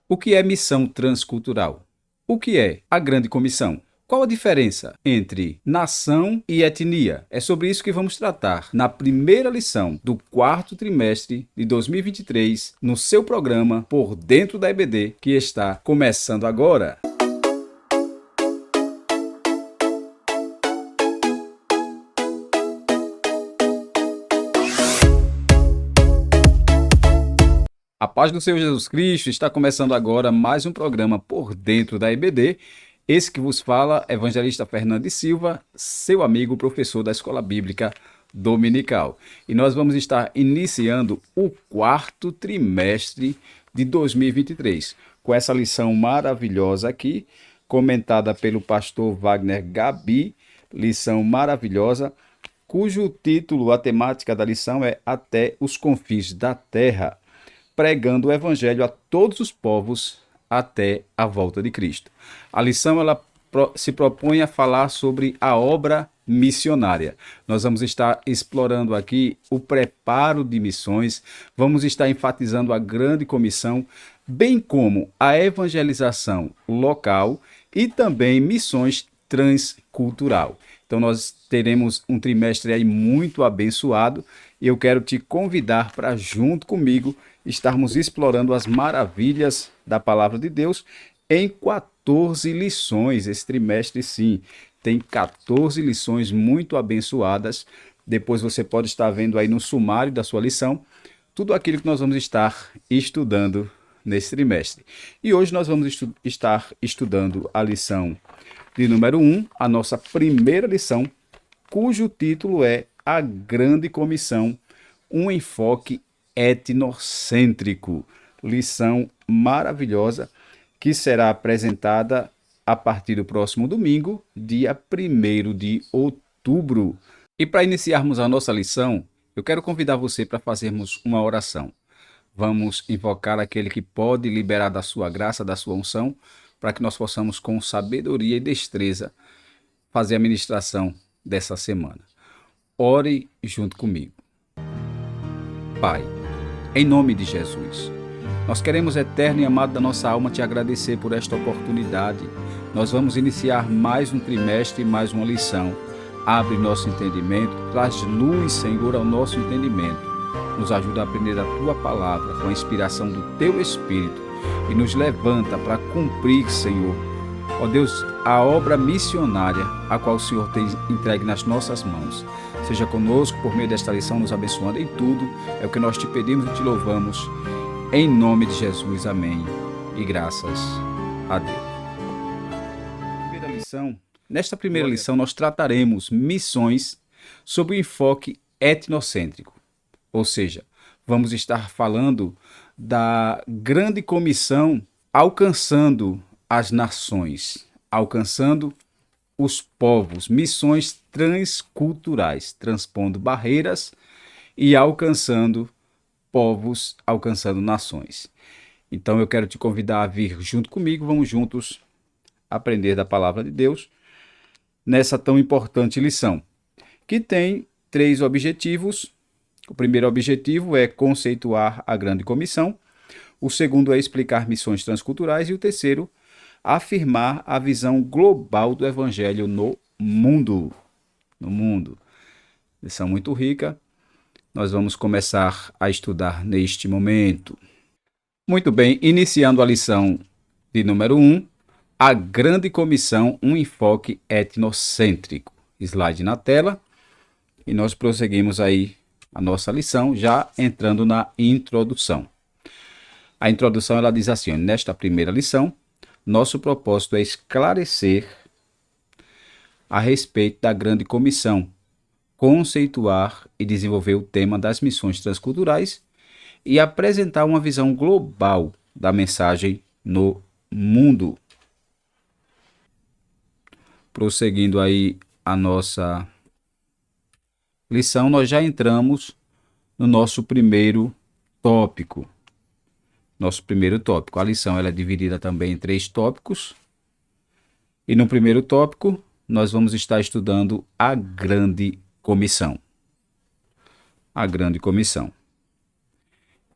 O que é missão transcultural? O que é a Grande Comissão? Qual a diferença entre nação e etnia? É sobre isso que vamos tratar na primeira lição do quarto trimestre de 2023, no seu programa Por Dentro da EBD, que está começando agora. A paz do Senhor Jesus Cristo, está começando agora mais um programa Por Dentro da EBD. Esse que vos fala, evangelista Fernando Silva, seu amigo professor da Escola Bíblica Dominical. E nós vamos estar iniciando o quarto trimestre de 2023, com essa lição maravilhosa aqui, comentada pelo pastor Wagner Gabi, lição maravilhosa, cujo título, a temática da lição é Até os Confins da Terra, pregando o evangelho a todos os povos até a volta de Cristo. A lição ela se propõe a falar sobre a obra missionária. Nós vamos estar explorando aqui o preparo de missões, vamos estar enfatizando a grande comissão, bem como a evangelização local e também missões transcultural. Então nós teremos um trimestre aí muito abençoado e eu quero te convidar para junto comigo estarmos explorando as maravilhas da palavra de Deus em 14 lições. Esse trimestre, sim, tem 14 lições muito abençoadas. Depois você pode estar vendo aí no sumário da sua lição tudo aquilo que nós vamos estar estudando nesse trimestre. E hoje nós vamos estar estudando a lição de número 1, a nossa primeira lição, cujo título é A Grande Comissão, um enfoque etnocêntrico. Lição maravilhosa que será apresentada a partir do próximo domingo, dia 1º de outubro. E para iniciarmos a nossa lição, eu quero convidar você para fazermos uma oração. Vamos invocar aquele que pode liberar da sua graça, da sua unção, para que nós possamos com sabedoria e destreza fazer a ministração dessa semana. Ore junto comigo. Pai, em nome de Jesus, nós queremos, eterno e amado da nossa alma, te agradecer por esta oportunidade. Nós vamos iniciar mais um trimestre e mais uma lição. Abre nosso entendimento, traz luz, Senhor, ao nosso entendimento. Nos ajuda a aprender a Tua palavra com a inspiração do Teu Espírito e nos levanta para cumprir, Senhor, ó Deus, a obra missionária a qual o Senhor tem entregue nas nossas mãos. Seja conosco por meio desta lição, nos abençoando em tudo. É o que nós te pedimos e te louvamos. Em nome de Jesus, amém. E graças a Deus. Nesta primeira lição, nós trataremos missões sob o enfoque etnocêntrico. Ou seja, vamos estar falando da grande comissão alcançando as nações, alcançando os povos, missões transculturais, transpondo barreiras e alcançando povos, alcançando nações. Então eu quero te convidar a vir junto comigo, vamos juntos aprender da palavra de Deus nessa tão importante lição, que tem 3 objetivos. O primeiro objetivo é conceituar a grande comissão, o segundo é explicar missões transculturais e o terceiro, afirmar a visão global do evangelho no mundo. Lição muito rica. Nós vamos começar a estudar neste momento. Muito bem, iniciando a lição de número 1, a grande comissão, um enfoque etnocêntrico. Slide na tela. E nós prosseguimos aí a nossa lição, já entrando na introdução. A introdução ela diz assim: nesta primeira lição, nosso propósito é esclarecer a respeito da grande comissão, conceituar e desenvolver o tema das missões transculturais e apresentar uma visão global da mensagem no mundo. Prosseguindo aí a nossa lição, nós já entramos no nosso primeiro tópico. A lição ela é dividida também em 3 tópicos. E no primeiro tópico, nós vamos estar estudando a grande comissão. A grande comissão.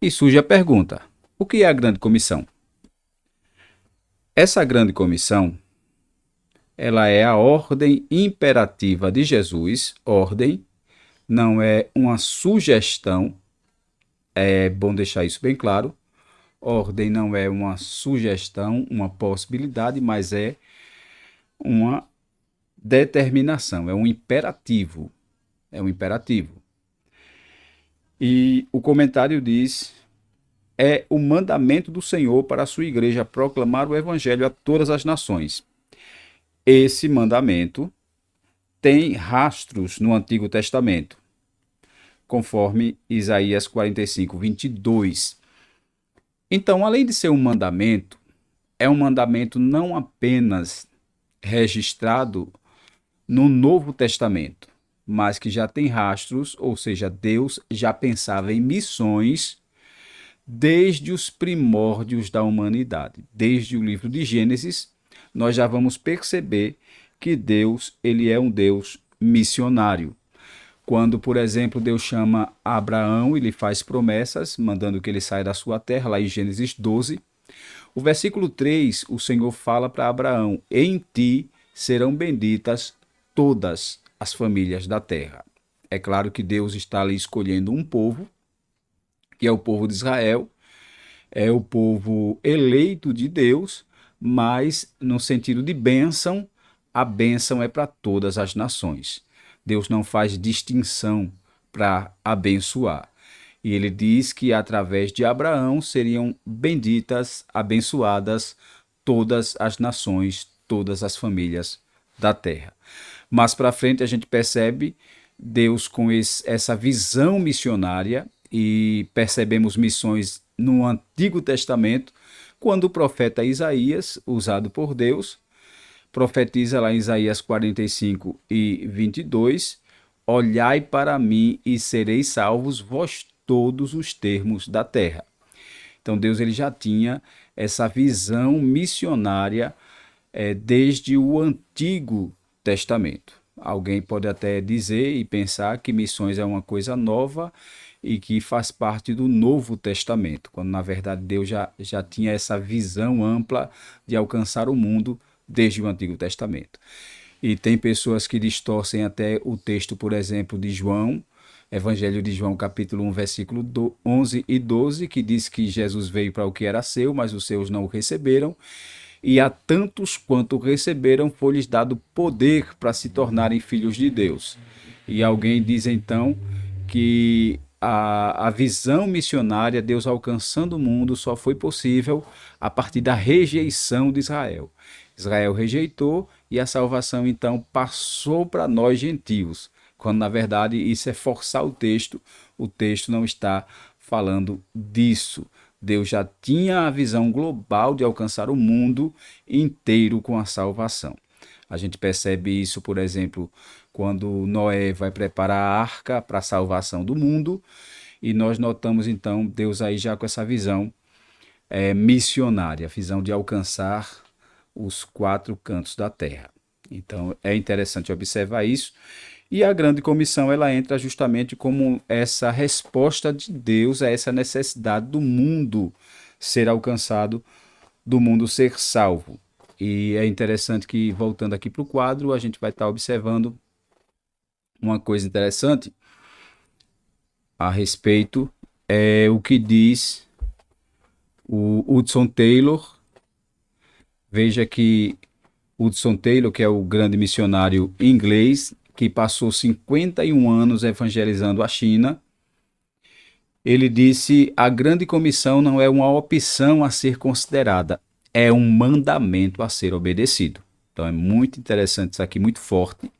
E surge a pergunta: o que é a grande comissão? Essa grande comissão, ela é a ordem imperativa de Jesus, ordem, não é uma sugestão, é bom deixar isso bem claro. Ordem não é uma sugestão, uma possibilidade, mas é uma determinação, é um imperativo. É um imperativo. E o comentário diz: é o mandamento do Senhor para a sua igreja proclamar o evangelho a todas as nações. Esse mandamento tem rastros no Antigo Testamento, conforme Isaías 45, 22. Então, além de ser um mandamento, é um mandamento não apenas registrado no Novo Testamento, mas que já tem rastros, ou seja, Deus já pensava em missões desde os primórdios da humanidade. Desde o livro de Gênesis, nós já vamos perceber que Deus, ele é um Deus missionário. Quando, por exemplo, Deus chama Abraão e lhe faz promessas, mandando que ele saia da sua terra, lá em Gênesis 12, o versículo 3, o Senhor fala para Abraão: em ti serão benditas todas as famílias da terra. É claro que Deus está ali escolhendo um povo, que é o povo de Israel, é o povo eleito de Deus, mas no sentido de bênção, a bênção é para todas as nações. Deus não faz distinção para abençoar. E ele diz que através de Abraão seriam benditas, abençoadas todas as nações, todas as famílias da terra. Mais para frente a gente percebe Deus com essa visão missionária e percebemos missões no Antigo Testamento, quando o profeta Isaías, usado por Deus, profetiza lá em Isaías 45 e 22, olhai para mim e sereis salvos vós todos os termos da terra. Então Deus ele já tinha essa visão missionária desde o Antigo Testamento. Alguém pode até dizer e pensar que missões é uma coisa nova e que faz parte do Novo Testamento, quando na verdade Deus já tinha essa visão ampla de alcançar o mundo desde o Antigo Testamento. E tem pessoas que distorcem até o texto, por exemplo, de João, Evangelho de João, capítulo 1, versículo 11 e 12, que diz que Jesus veio para o que era seu, mas os seus não o receberam. E a tantos quanto receberam, foi-lhes dado poder para se tornarem filhos de Deus. E alguém diz então que a visão missionária, Deus alcançando o mundo, só foi possível a partir da rejeição de Israel. Israel rejeitou e a salvação então passou para nós gentios, quando na verdade isso é forçar o texto não está falando disso. Deus já tinha a visão global de alcançar o mundo inteiro com a salvação. A gente percebe isso, por exemplo, quando Noé vai preparar a arca para a salvação do mundo, e nós notamos então Deus aí já com essa visão missionária, a visão de alcançar os quatro cantos da terra. Então é interessante observar isso. E a grande comissão ela entra justamente como essa resposta de Deus a essa necessidade do mundo ser alcançado, do mundo ser salvo. E é interessante que, voltando aqui para o quadro, a gente vai estar observando uma coisa interessante a respeito, é o que diz o Hudson Taylor. Veja que Hudson Taylor, que é o grande missionário inglês, que passou 51 anos evangelizando a China, ele disse: a grande comissão não é uma opção a ser considerada, é um mandamento a ser obedecido. Então é muito interessante isso aqui, muito forte.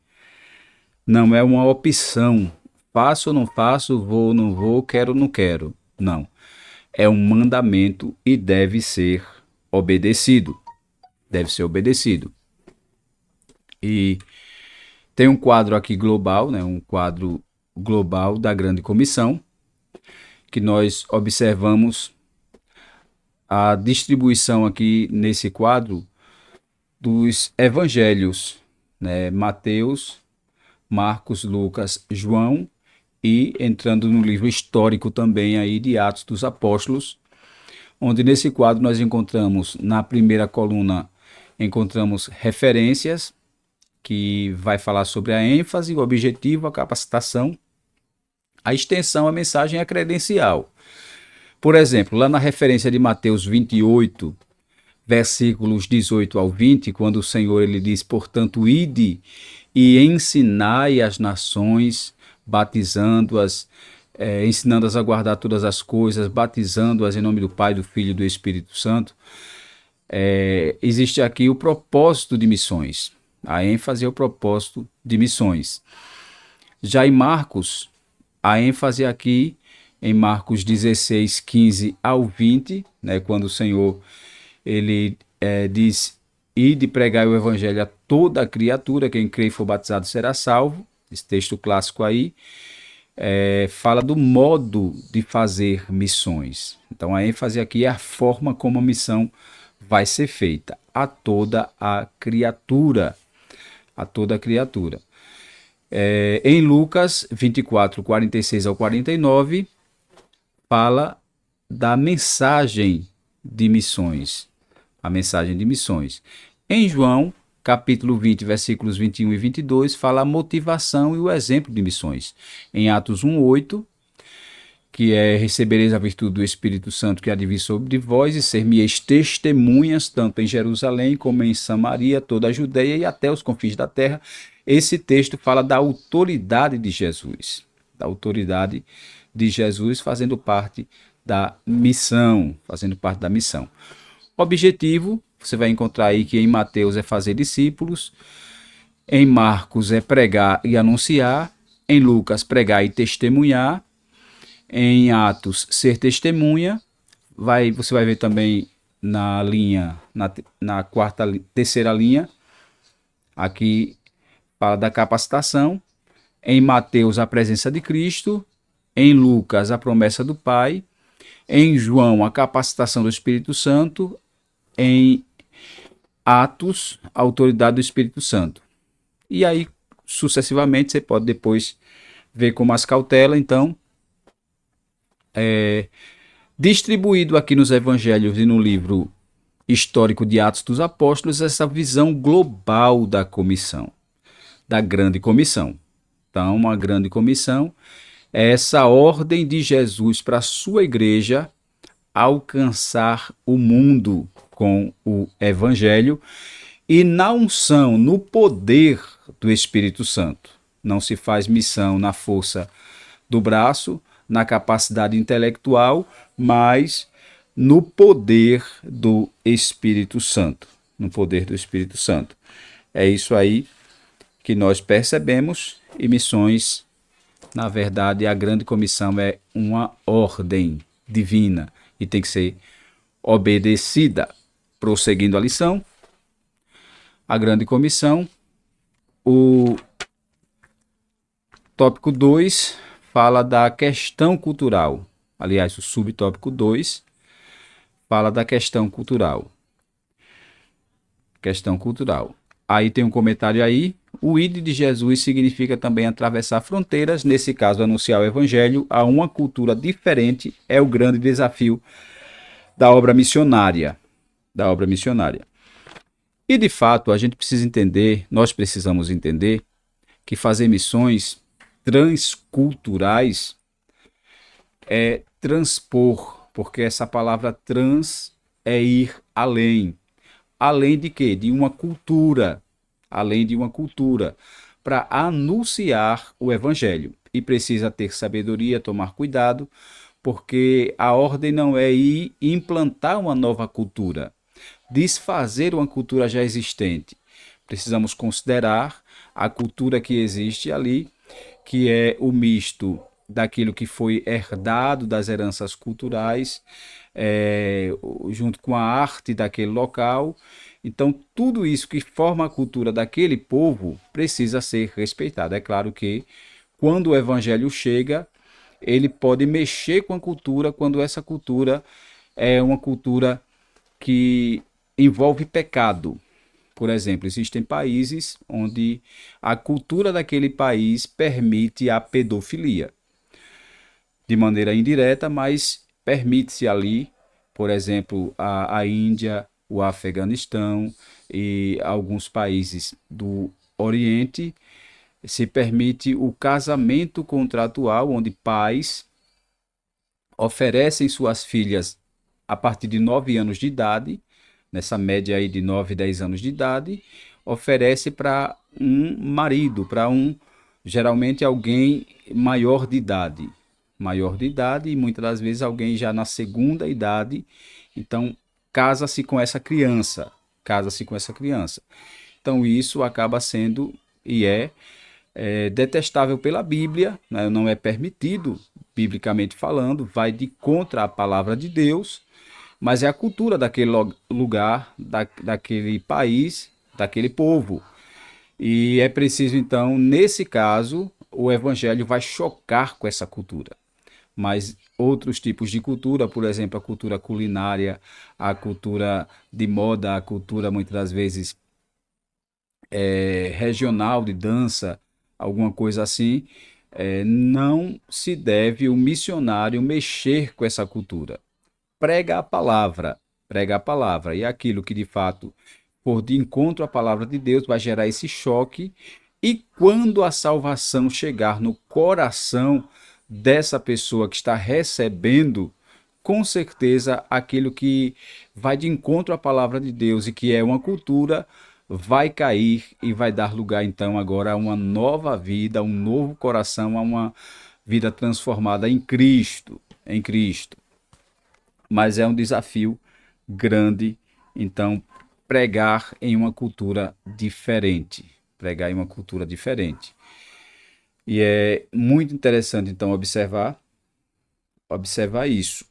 Não é uma opção, faço ou não faço, vou ou não vou, quero ou não quero. Não, é um mandamento e deve ser obedecido. Deve ser obedecido. E tem um quadro aqui global, né, um quadro global da grande comissão, que nós observamos a distribuição aqui nesse quadro dos evangelhos, né, Mateus, Marcos, Lucas, João, e entrando no livro histórico também aí de Atos dos Apóstolos, onde nesse quadro nós encontramos, na primeira coluna, encontramos referências, que vai falar sobre a ênfase, o objetivo, a capacitação, a extensão, a mensagem e a credencial. Por exemplo, lá na referência de Mateus 28, versículos 18 ao 20, quando o Senhor ele diz, portanto, ide e ensinai as nações, batizando-as, ensinando-as a guardar todas as coisas, batizando-as em nome do Pai, do Filho e do Espírito Santo. Existe aqui o propósito de missões. A ênfase é o propósito de missões. Já em Marcos, a ênfase aqui, em Marcos 16, 15 ao 20, né, quando o Senhor ele diz, ide pregar o evangelho a toda a criatura, quem crê e for batizado será salvo. Esse texto clássico aí fala do modo de fazer missões. Então a ênfase aqui é a forma como a missão vai ser feita a toda a criatura. A toda a criatura. Em Lucas 24, 46 ao 49, fala da mensagem de missões. A mensagem de missões. Em João, capítulo 20, versículos 21 e 22, fala a motivação e o exemplo de missões. Em Atos 1, 8, que é recebereis a virtude do Espírito Santo que há de vir sobre vós e ser-me-eis testemunhas, tanto em Jerusalém como em Samaria, toda a Judeia e até os confins da terra. Esse texto fala da autoridade de Jesus, da autoridade de Jesus fazendo parte da missão, Objetivo, você vai encontrar aí que em Mateus é fazer discípulos, em Marcos é pregar e anunciar, em Lucas pregar e testemunhar, em Atos, ser testemunha. Você vai ver também na linha, na terceira linha, aqui fala da capacitação. Em Mateus, a presença de Cristo. Em Lucas, a promessa do Pai. Em João, a capacitação do Espírito Santo. Em Atos, a autoridade do Espírito Santo. E aí, sucessivamente, você pode depois ver com mais cautela, então, distribuído aqui nos evangelhos e no livro histórico de Atos dos Apóstolos, essa visão global da comissão, da grande comissão. Então, a grande comissão é essa ordem de Jesus para a sua igreja alcançar o mundo com o evangelho e na unção, no poder do Espírito Santo. Não se faz missão na força do braço, na capacidade intelectual, mas no poder do Espírito Santo. No poder do Espírito Santo. É isso aí que nós percebemos, e missões, na verdade, a grande comissão é uma ordem divina e tem que ser obedecida. Prosseguindo a lição, a grande comissão, o tópico 2 fala da questão cultural. Aliás, o subtópico 2 fala da questão cultural. Questão cultural. Aí tem um comentário aí. O ide de Jesus significa também atravessar fronteiras. Nesse caso, anunciar o evangelho a uma cultura diferente é o grande desafio da obra missionária. E, de fato, a gente precisa entender, nós precisamos entender, que fazer missões transculturais é transpor, porque essa palavra trans é ir além. Além de quê? De uma cultura. Além de uma cultura. Para anunciar o evangelho. E precisa ter sabedoria, tomar cuidado, porque a ordem não é ir implantar uma nova cultura, desfazer uma cultura já existente. Precisamos considerar a cultura que existe ali, que é o misto daquilo que foi herdado das heranças culturais, junto com a arte daquele local. Então, tudo isso que forma a cultura daquele povo precisa ser respeitado. É claro que, quando o evangelho chega, ele pode mexer com a cultura quando essa cultura é uma cultura que envolve pecado. Por exemplo, existem países onde a cultura daquele país permite a pedofilia. De maneira indireta, mas permite-se ali, por exemplo, a Índia, o Afeganistão e alguns países do Oriente, se permite o casamento contratual, onde pais oferecem suas filhas a partir de 9 anos de idade, nessa média aí de 9, 10 anos de idade, oferece para um marido, para geralmente alguém maior de idade e muitas das vezes alguém já na segunda idade, então casa-se com essa criança, casa-se com essa criança. Então isso acaba sendo e é detestável pela Bíblia, né? Não é permitido, biblicamente falando, vai de contra a palavra de Deus, mas é a cultura daquele lugar, daquele país, daquele povo. E é preciso, então, nesse caso, o evangelho vai chocar com essa cultura. Mas outros tipos de cultura, por exemplo, a cultura culinária, a cultura de moda, a cultura muitas das vezes regional de dança, alguma coisa assim, não se deve o missionário mexer com essa cultura. Prega a palavra, prega a palavra, e aquilo que de fato for de encontro à palavra de Deus vai gerar esse choque, e quando a salvação chegar no coração dessa pessoa que está recebendo, com certeza aquilo que vai de encontro à palavra de Deus e que é uma cultura vai cair e vai dar lugar então agora a uma nova vida, a um novo coração, a uma vida transformada em Cristo, em Cristo. Mas é um desafio grande, então pregar em uma cultura diferente, pregar em uma cultura diferente. E é muito interessante então observar isso.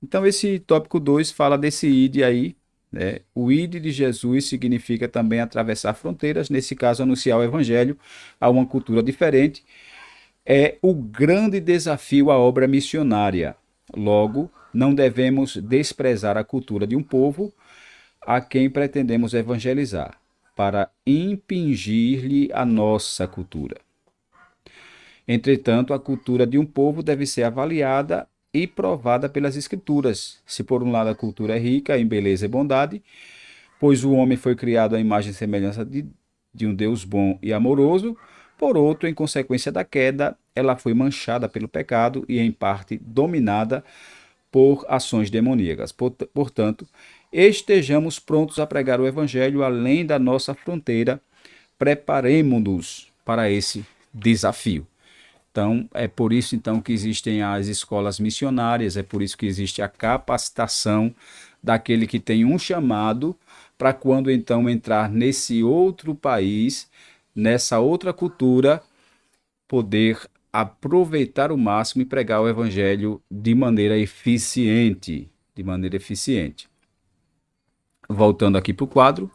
Então esse tópico 2 fala desse id aí, né? O id de Jesus significa também atravessar fronteiras, nesse caso anunciar o evangelho a uma cultura diferente. É o grande desafio à obra missionária. Logo, não devemos desprezar a cultura de um povo a quem pretendemos evangelizar, para impingir-lhe a nossa cultura. Entretanto, a cultura de um povo deve ser avaliada e provada pelas Escrituras. Se por um lado a cultura é rica em beleza e bondade, pois o homem foi criado à imagem e semelhança de um Deus bom e amoroso, por outro, em consequência da queda, ela foi manchada pelo pecado e, em parte, dominada por ações demoníacas. Portanto, estejamos prontos a pregar o Evangelho além da nossa fronteira, preparemo-nos para esse desafio. Então, é por isso então que existem as escolas missionárias, é por isso que existe a capacitação daquele que tem um chamado para quando então entrar nesse outro país, nessa outra cultura, poder aproveitar o máximo e pregar o evangelho de maneira eficiente, de maneira eficiente. Voltando aqui para o quadro,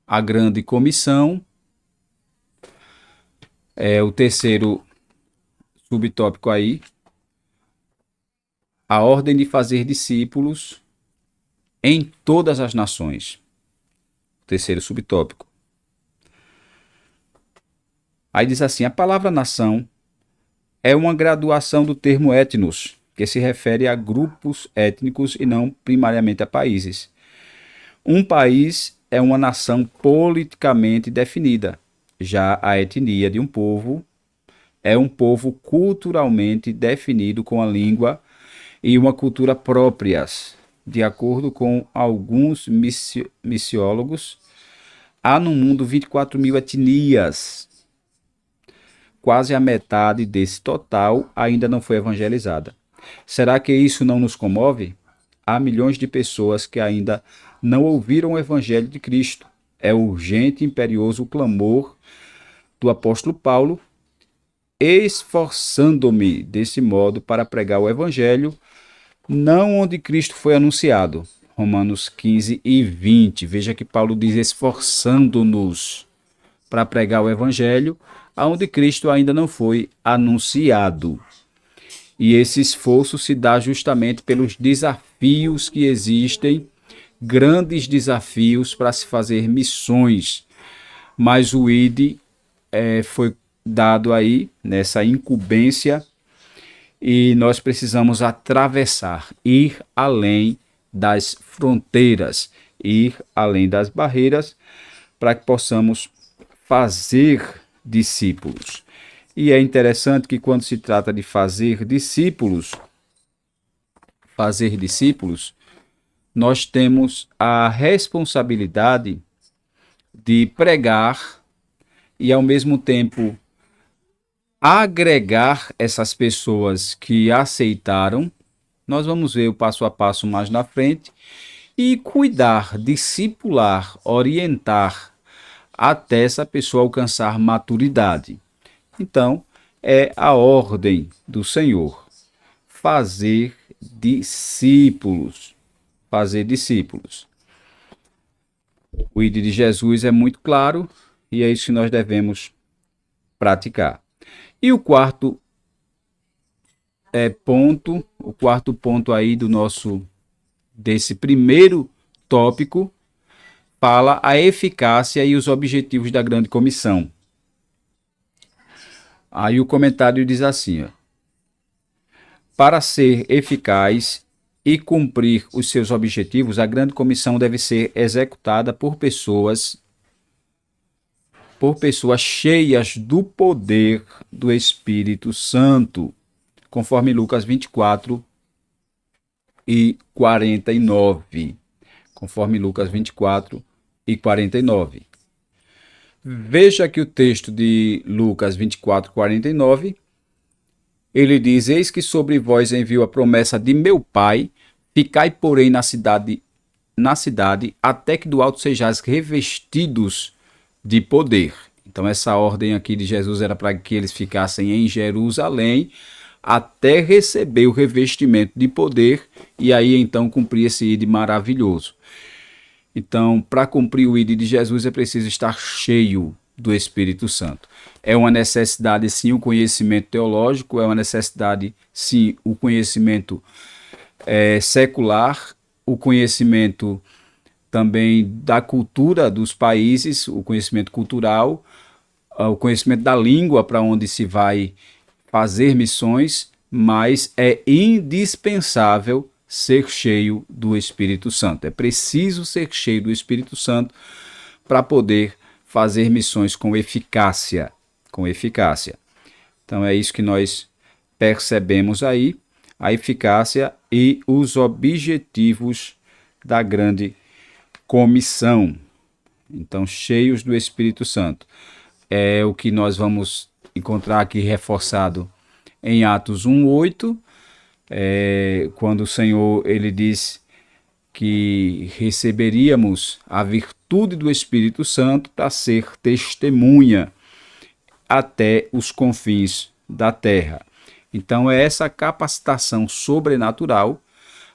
a grande comissão é o terceiro subtópico aí, a ordem de fazer discípulos em todas as nações. Terceiro subtópico. Aí diz assim, a palavra nação é uma graduação do termo etnos, que se refere a grupos étnicos e não primariamente a países. Um país é uma nação politicamente definida. Já a etnia de um povo é um povo culturalmente definido com a língua e uma cultura próprias. De acordo com alguns missiólogos, há no mundo 24 mil etnias. Quase a metade desse total ainda não foi evangelizada. Será que isso não nos comove? Há milhões de pessoas que ainda não ouviram o evangelho de Cristo. É urgente e imperioso o clamor do apóstolo Paulo, esforçando-me desse modo para pregar o evangelho, não onde Cristo foi anunciado. Romanos 15 e 20. Veja que Paulo diz esforçando-nos para pregar o evangelho, aonde Cristo ainda não foi anunciado. E esse esforço se dá justamente pelos desafios que existem, grandes desafios para se fazer missões. Mas o ID foi dado aí, nessa incumbência, e nós precisamos atravessar, ir além das fronteiras, ir além das barreiras, para que possamos fazer discípulos. E é interessante que quando se trata de fazer discípulos, nós temos a responsabilidade de pregar e ao mesmo tempo agregar essas pessoas que aceitaram. Nós vamos ver o passo a passo mais na frente e cuidar, discipular, orientar até essa pessoa alcançar maturidade. Então, é a ordem do Senhor: fazer discípulos. Fazer discípulos. O ID de Jesus é muito claro e é isso que nós devemos praticar. E o quarto ponto aí desse primeiro tópico, fala a eficácia e os objetivos da grande comissão. Aí o comentário diz assim, ó: para ser eficaz e cumprir os seus objetivos, a grande comissão deve ser executada por pessoas cheias do poder do Espírito Santo, conforme Lucas 24 e 49. Conforme Lucas 24 e 49. Veja que o texto de Lucas 24, 49, ele diz: eis que sobre vós envio a promessa de meu Pai, ficai, porém, na cidade, até que do alto sejais revestidos de poder. Então essa ordem aqui de Jesus era para que eles ficassem em Jerusalém até receber o revestimento de poder e aí então cumprir esse ID maravilhoso. Então, para cumprir o ID de Jesus é preciso estar cheio do Espírito Santo. É uma necessidade, sim, o conhecimento teológico, é uma necessidade, sim, o conhecimento secular, o conhecimento também da cultura dos países, o conhecimento cultural, o conhecimento da língua para onde se vai fazer missões, mas é indispensável ser cheio do Espírito Santo. É preciso ser cheio do Espírito Santo para poder fazer missões com eficácia. Com eficácia. Então é isso que nós percebemos aí, a eficácia e os objetivos da grande comissão. Então, cheios do Espírito Santo. É o que nós vamos encontrar aqui reforçado em Atos 1:8, quando o Senhor ele diz que receberíamos a virtude do Espírito Santo para ser testemunha até os confins da terra. Então é essa capacitação sobrenatural,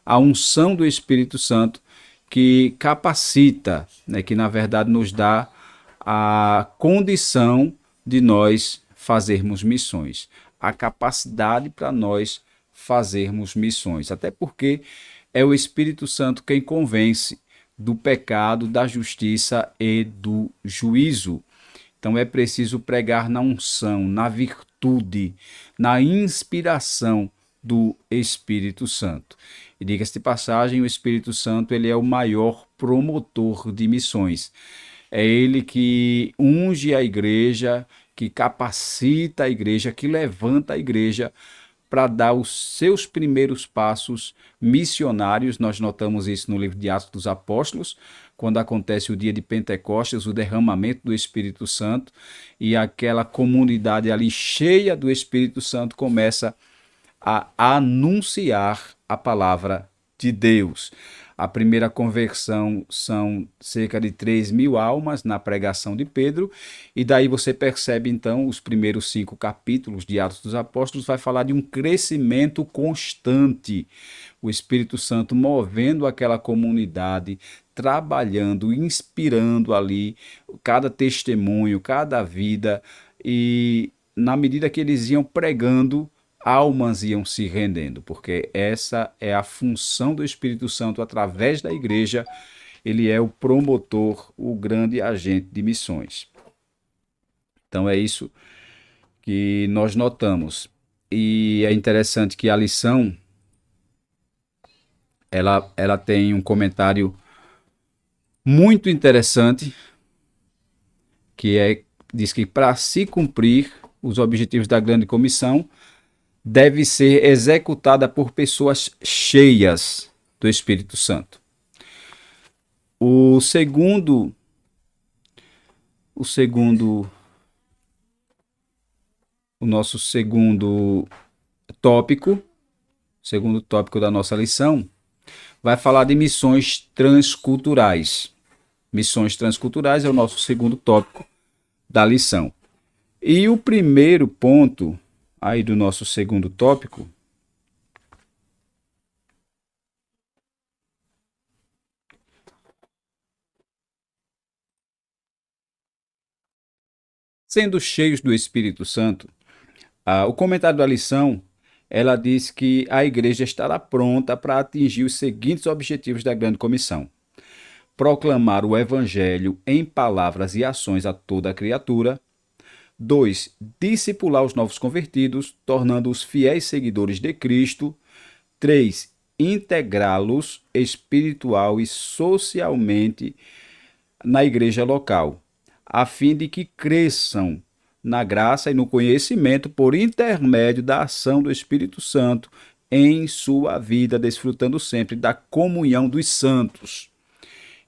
a unção do Espírito Santo que capacita, né, que na verdade nos dá a condição de nós fazermos missões, a capacidade para nós fazermos missões, até porque é o Espírito Santo quem convence do pecado, da justiça e do juízo. Então é preciso pregar na unção, na virtude, na inspiração do Espírito Santo. E diga-se de passagem, o Espírito Santo ele é o maior promotor de missões. É ele que unge a igreja, que capacita a igreja, que levanta a igreja para dar os seus primeiros passos missionários. Nós notamos isso no livro de Atos dos Apóstolos, quando acontece o dia de Pentecostes, o derramamento do Espírito Santo, e aquela comunidade ali cheia do Espírito Santo começa a anunciar a palavra de Deus. A primeira conversão são cerca de 3.000 almas na pregação de Pedro, e daí você percebe então os primeiros 5 capítulos de Atos dos Apóstolos vai falar de um crescimento constante, o Espírito Santo movendo aquela comunidade, trabalhando, inspirando ali cada testemunho, cada vida, e na medida que eles iam pregando, almas iam se rendendo, porque essa é a função do Espírito Santo através da igreja. Ele é o promotor, o grande agente de missões. Então é isso que nós notamos. E é interessante que a lição, ela tem um comentário muito interessante, que diz que para se cumprir os objetivos da grande comissão, deve ser executada por pessoas cheias do Espírito Santo. O segundo, o segundo, o nosso tópico, segundo tópico da nossa lição, vai falar de missões transculturais. Missões transculturais é o nosso segundo tópico da lição. E o primeiro ponto aí do nosso segundo tópico sendo cheios do Espírito Santo, o comentário da lição, ela diz que a igreja estará pronta para atingir os seguintes objetivos da grande comissão: proclamar o evangelho em palavras e ações a toda a criatura. 2. Discipular os novos convertidos, tornando-os fiéis seguidores de Cristo. 3. Integrá-los espiritual e socialmente na igreja local, a fim de que cresçam na graça e no conhecimento por intermédio da ação do Espírito Santo em sua vida, desfrutando sempre da comunhão dos santos.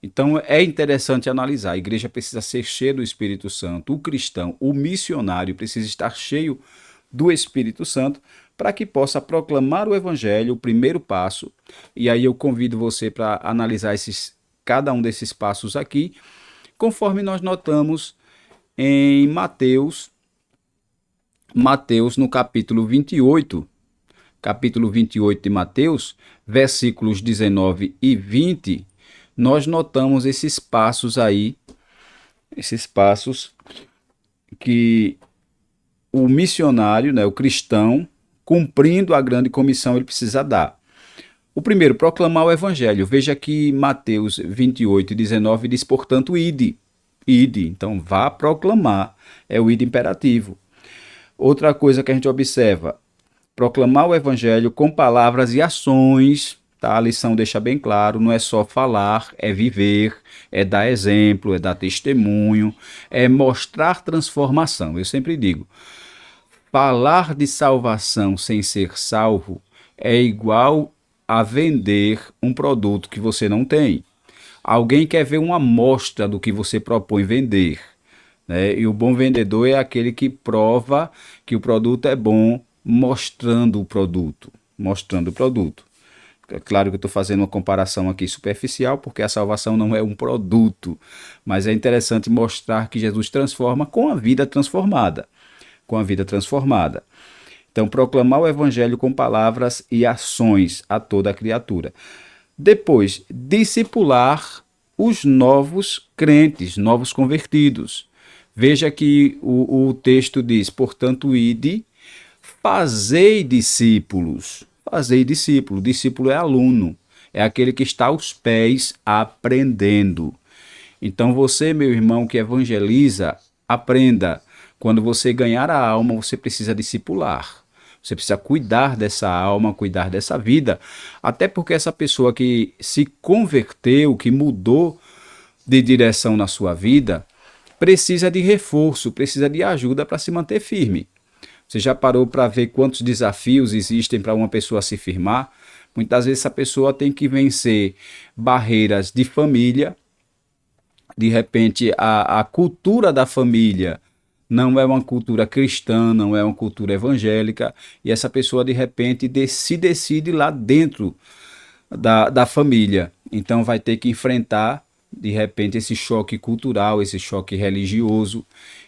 Então é interessante analisar. A igreja precisa ser cheia do Espírito Santo. O cristão, o missionário, precisa estar cheio do Espírito Santo para que possa proclamar o Evangelho, o primeiro passo. E aí eu convido você para analisar cada um desses passos aqui, conforme nós notamos em Mateus no capítulo 28 de Mateus, versículos 19 e 20, nós notamos esses passos aí, esses passos que o missionário, né, o cristão, cumprindo a grande comissão, ele precisa dar. O primeiro, proclamar o evangelho. Veja que Mateus 28 e 19 diz, portanto, ide. Ide, então vá proclamar, é o ide imperativo. Outra coisa que a gente observa, proclamar o evangelho com palavras e ações. Tá? A lição deixa bem claro, não é só falar, é viver, é dar exemplo, é dar testemunho, é mostrar transformação. Eu sempre digo, falar de salvação sem ser salvo é igual a vender um produto que você não tem. Alguém quer ver uma amostra do que você propõe vender, né? E o bom vendedor é aquele que prova que o produto é bom, mostrando o produto. É claro que eu estou fazendo uma comparação aqui superficial, porque a salvação não é um produto, mas é interessante mostrar que Jesus transforma com a vida transformada. Então, proclamar o evangelho com palavras e ações a toda a criatura. Depois, discipular os novos crentes, novos convertidos. Veja que o texto diz, portanto, ide, fazei discípulos. Fazei discípulo. Discípulo é aluno, é aquele que está aos pés aprendendo. Então você, meu irmão, que evangeliza, aprenda. Quando você ganhar a alma, você precisa discipular. Você precisa cuidar dessa alma, cuidar dessa vida. Até porque essa pessoa que se converteu, que mudou de direção na sua vida, precisa de reforço, precisa de ajuda para se manter firme. Você já parou para ver quantos desafios existem para uma pessoa se firmar? Muitas vezes essa pessoa tem que vencer barreiras de família. De repente, a cultura da família não é uma cultura cristã, não é uma cultura evangélica, e essa pessoa de repente se decide lá dentro da família. Então vai ter que enfrentar de repente esse choque cultural, esse choque religioso.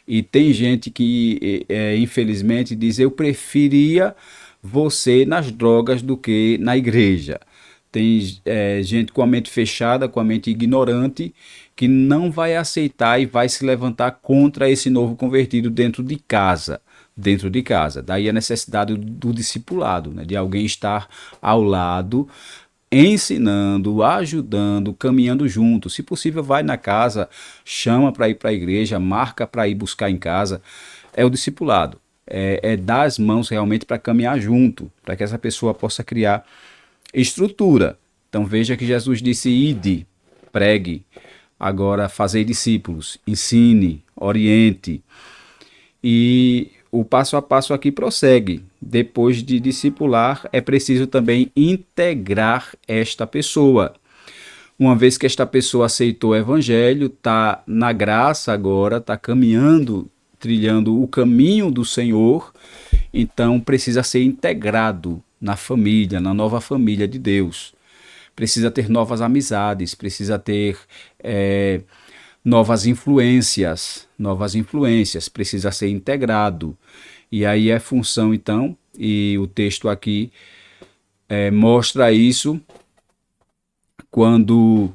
E tem gente que infelizmente diz, eu preferia você nas drogas do que na igreja. Tem gente com a mente fechada, com a mente ignorante, que não vai aceitar e vai se levantar contra esse novo convertido dentro de casa. Daí a necessidade do discipulado, né? De alguém estar ao lado, ensinando, ajudando, caminhando junto. Se possível, vai na casa, chama para ir para a igreja, marca para ir buscar em casa. É o discipulado. é dar as mãos realmente para caminhar junto, para que essa pessoa possa criar estrutura. Então veja que Jesus disse: ide, pregue, agora fazei discípulos, ensine, oriente. E o passo a passo aqui prossegue. Depois de discipular, é preciso também integrar esta pessoa. Uma vez que esta pessoa aceitou o evangelho, está na graça agora, está caminhando, trilhando o caminho do Senhor, então precisa ser integrado na família, na nova família de Deus. Precisa ter novas amizades, precisa ter novas influências, precisa ser integrado. E aí é função, então, e o texto aqui mostra isso, quando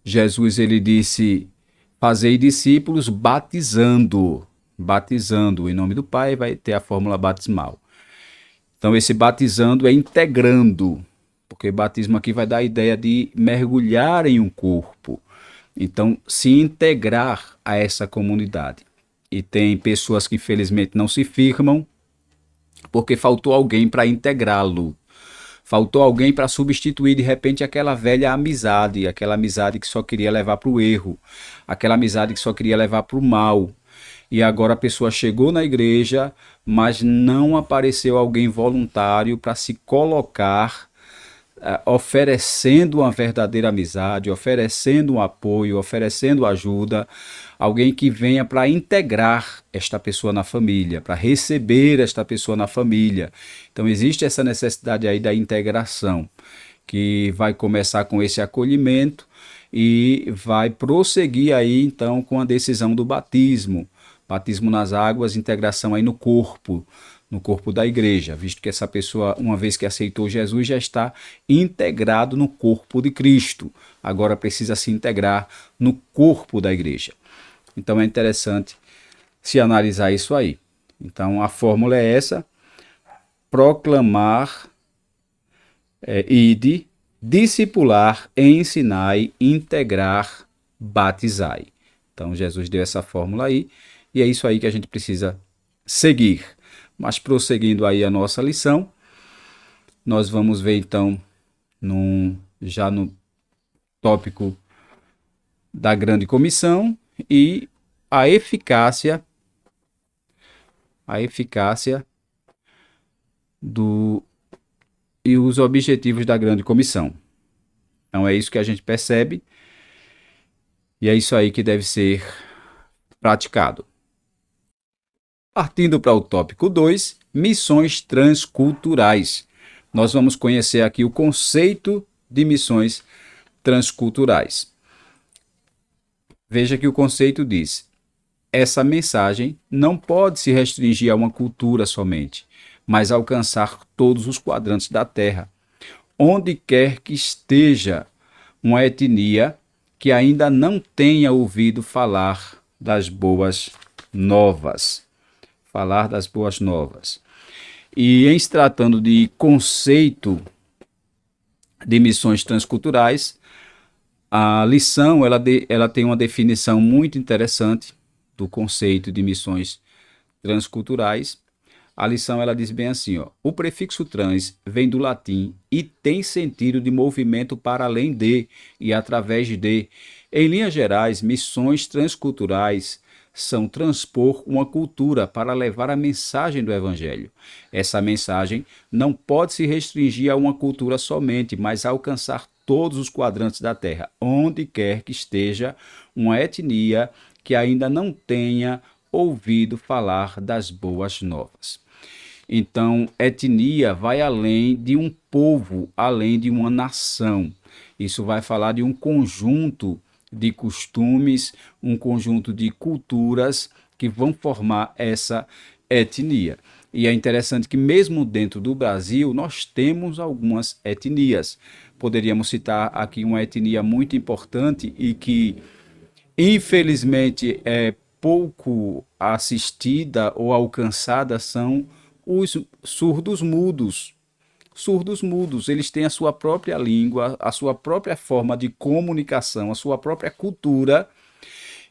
Jesus ele disse: fazei discípulos batizando em nome do Pai, vai ter a fórmula batismal. Então esse batizando é integrando, porque batismo aqui vai dar a ideia de mergulhar em um corpo. Então se integrar a essa comunidade. E tem pessoas que infelizmente não se firmam porque faltou alguém para integrá-lo. Faltou alguém para substituir de repente aquela velha amizade, aquela amizade que só queria levar para o erro, aquela amizade que só queria levar para o mal. E agora a pessoa chegou na igreja, mas não apareceu alguém voluntário para se colocar, oferecendo uma verdadeira amizade, oferecendo um apoio, oferecendo ajuda, alguém que venha para integrar esta pessoa na família, para receber esta pessoa na família. Então existe essa necessidade aí da integração, que vai começar com esse acolhimento e vai prosseguir aí então com a decisão do batismo. Batismo nas águas, integração aí no corpo da igreja, visto que essa pessoa, uma vez que aceitou Jesus, já está integrado no corpo de Cristo. Agora precisa se integrar no corpo da igreja. Então é interessante se analisar isso aí. Então a fórmula é essa: proclamar, ide, discipular, ensinai, integrar, batizai. Então Jesus deu essa fórmula aí, e é isso aí que a gente precisa seguir. Mas prosseguindo aí a nossa lição, nós vamos ver então já no tópico da grande comissão e a eficácia e os objetivos da grande comissão. Então é isso que a gente percebe e é isso aí que deve ser praticado. Partindo para o tópico 2, missões transculturais. Nós vamos conhecer aqui o conceito de missões transculturais. Veja que o conceito diz: essa mensagem não pode se restringir a uma cultura somente, mas alcançar todos os quadrantes da Terra, onde quer que esteja uma etnia que ainda não tenha ouvido falar das boas novas. E em se tratando de conceito de missões transculturais, a lição ela tem uma definição muito interessante do conceito de missões transculturais. A lição ela diz bem assim, o prefixo trans vem do latim e tem sentido de movimento para além de e através de. Em linhas gerais, missões transculturais são transpor uma cultura para levar a mensagem do Evangelho. Essa mensagem não pode se restringir a uma cultura somente, mas alcançar todos os quadrantes da Terra, onde quer que esteja uma etnia que ainda não tenha ouvido falar das boas novas. Então, etnia vai além de um povo, além de uma nação. Isso vai falar de um conjunto de costumes, um conjunto de culturas que vão formar essa etnia. E é interessante que mesmo dentro do Brasil nós temos algumas etnias. Poderíamos citar aqui uma etnia muito importante e que infelizmente é pouco assistida ou alcançada, são os surdos mudos. Surdos mudos, eles têm a sua própria língua, a sua própria forma de comunicação, a sua própria cultura,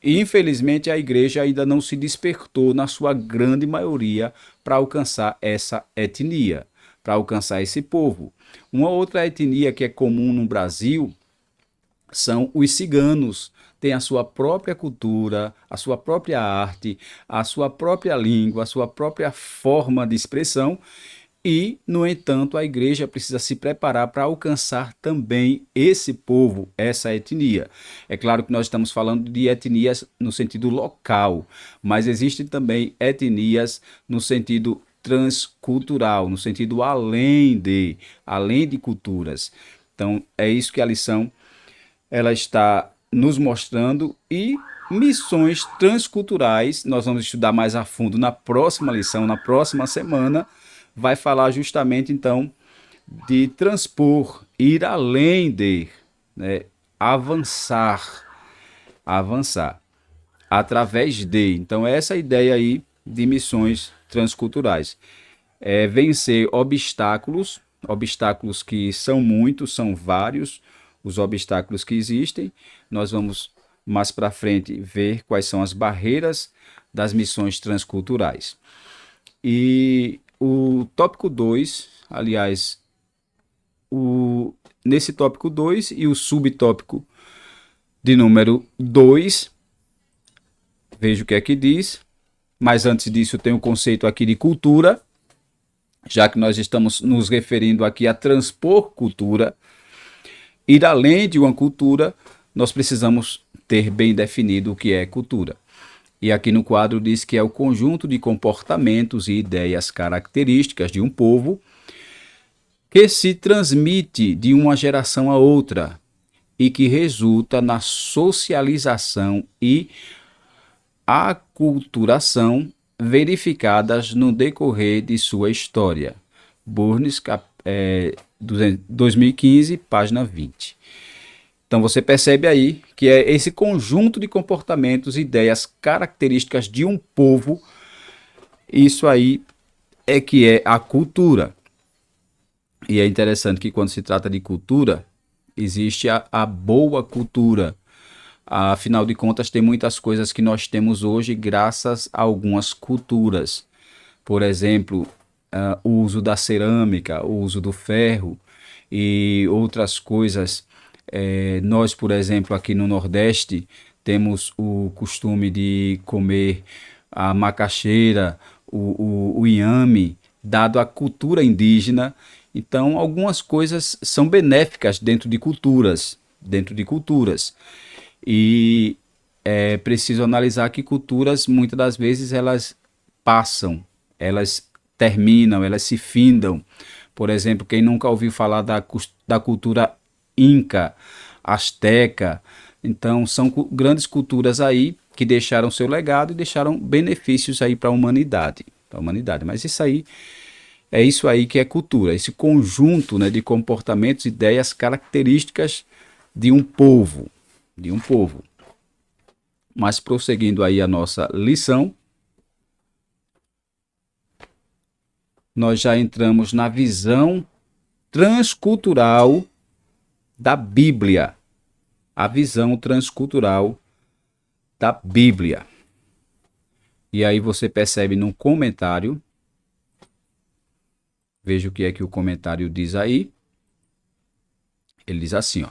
E, infelizmente, a igreja ainda não se despertou, na sua grande maioria, para alcançar essa etnia, para alcançar esse povo. Uma outra etnia que é comum no Brasil são os ciganos. Têm a sua própria cultura, a sua própria arte, a sua própria língua, a sua própria forma de expressão. E, no entanto, a igreja precisa se preparar para alcançar também esse povo, essa etnia. É claro que nós estamos falando de etnias no sentido local, mas existem também etnias no sentido transcultural, no sentido além de culturas. Então, é isso que a lição ela está nos mostrando. E missões transculturais, nós vamos estudar mais a fundo na próxima lição, na próxima semana, vai falar justamente então de transpor, ir além de, né, avançar, avançar, através de. Então, essa ideia aí de missões transculturais. É vencer obstáculos, obstáculos que são muitos, são vários, os obstáculos que existem. Nós vamos mais para frente ver quais são as barreiras das missões transculturais. E o tópico 2, aliás, nesse tópico 2 e o subtópico de número 2, veja o que é que diz. Mas antes disso, tem o conceito aqui de cultura, já que nós estamos nos referindo aqui a transpor cultura. Ir além de uma cultura, nós precisamos ter bem definido o que é cultura. E aqui no quadro diz que é o conjunto de comportamentos e ideias características de um povo que se transmite de uma geração a outra e que resulta na socialização e aculturação verificadas no decorrer de sua história. Burns, 2015, página 20. Então você percebe aí que é esse conjunto de comportamentos, ideias, características de um povo, isso aí é que é a cultura. E é interessante que quando se trata de cultura, existe a boa cultura. Afinal de contas, tem muitas coisas que nós temos hoje graças a algumas culturas. Por exemplo, o uso da cerâmica, o uso do ferro e outras coisas. Nós, por exemplo, aqui no Nordeste, temos o costume de comer a macaxeira, o inhame, dado à cultura indígena. Então, algumas coisas são benéficas dentro de culturas, E é preciso analisar que culturas, muitas das vezes, elas passam, elas terminam, elas se findam. Por exemplo, quem nunca ouviu falar da cultura inca, asteca. Então, são grandes culturas aí que deixaram seu legado e deixaram benefícios aí para a humanidade. Mas isso aí que é cultura, esse conjunto, né, de comportamentos, ideias, características de um povo. Mas prosseguindo aí a nossa lição, nós já entramos na visão transcultural da Bíblia. A visão transcultural da Bíblia. E aí você percebe no comentário, veja o que é que o comentário diz aí. Ele diz assim, ó: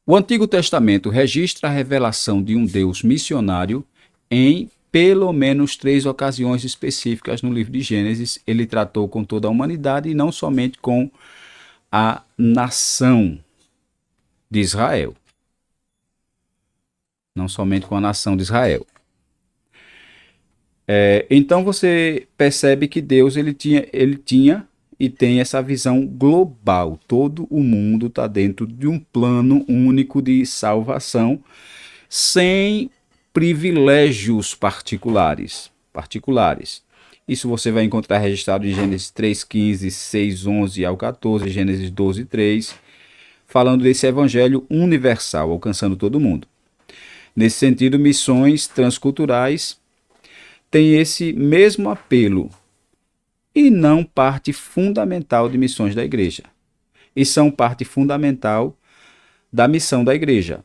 o Antigo Testamento registra a revelação de um Deus missionário em pelo menos 3 ocasiões específicas no livro de Gênesis. Ele tratou com toda a humanidade e não somente com a nação de Israel. Não somente com a nação de Israel. Então você percebe que Deus ele tinha e tem essa visão global. Todo o mundo está dentro de um plano único de salvação, sem privilégios particulares. Isso você vai encontrar registrado em Gênesis 3:15, 6:11 ao 14, Gênesis 12:3, falando desse evangelho universal, alcançando todo mundo. Nesse sentido, missões transculturais têm esse mesmo apelo e não parte fundamental de missões da igreja. E são parte fundamental da missão da igreja.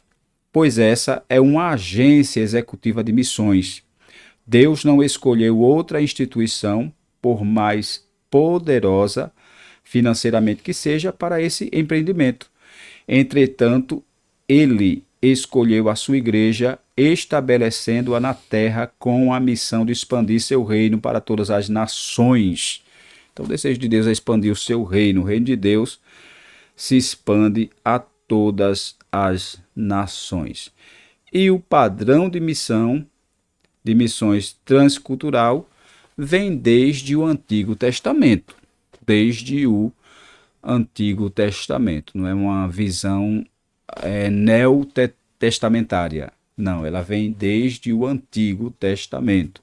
pois essa é uma agência executiva de missões. Deus não escolheu outra instituição, por mais poderosa financeiramente que seja, para esse empreendimento. Entretanto, ele escolheu a sua igreja, estabelecendo-a na terra com a missão de expandir seu reino para todas as nações. Então, o desejo de Deus é expandir o seu reino. O reino de Deus se expande a todas as nações. E o padrão de missões transcultural, vem desde o Antigo Testamento. Desde o Antigo Testamento. Não é uma visão neotestamentária. Não, ela vem desde o Antigo Testamento.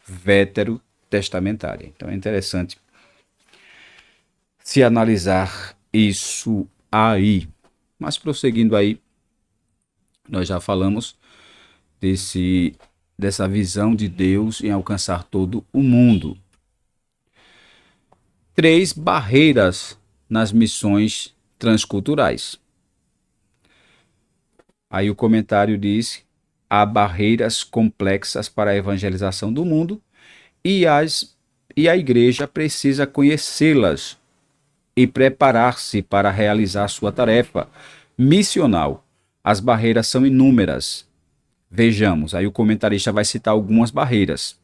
Veterotestamentária. Então é interessante se analisar isso aí. Mas prosseguindo aí, nós já falamos dessa visão de Deus em alcançar todo o mundo. 3 barreiras nas missões transculturais. Aí o comentário diz: há barreiras complexas para a evangelização do mundo e a igreja precisa conhecê-las e preparar-se para realizar sua tarefa missional. As barreiras são inúmeras. Vejamos, aí o comentarista vai citar algumas barreiras.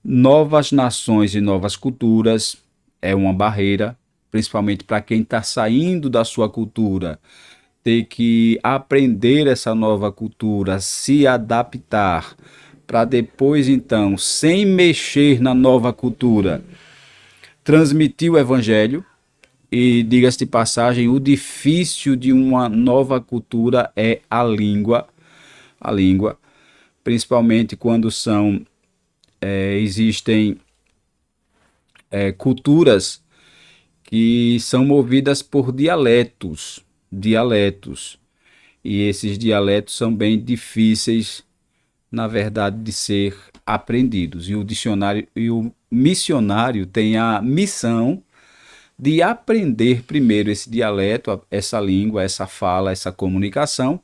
Novas nações e novas culturas é uma barreira, principalmente para quem está saindo da sua cultura, ter que aprender essa nova cultura, se adaptar, para depois, então, sem mexer na nova cultura, transmitir o evangelho. E, diga-se de passagem, o difícil de uma nova cultura é a língua. A língua, principalmente quando existem culturas que são movidas por dialetos. E esses dialetos são bem difíceis, na verdade, de ser aprendidos. E o missionário tem a missão de aprender primeiro esse dialeto, essa língua, essa fala, essa comunicação,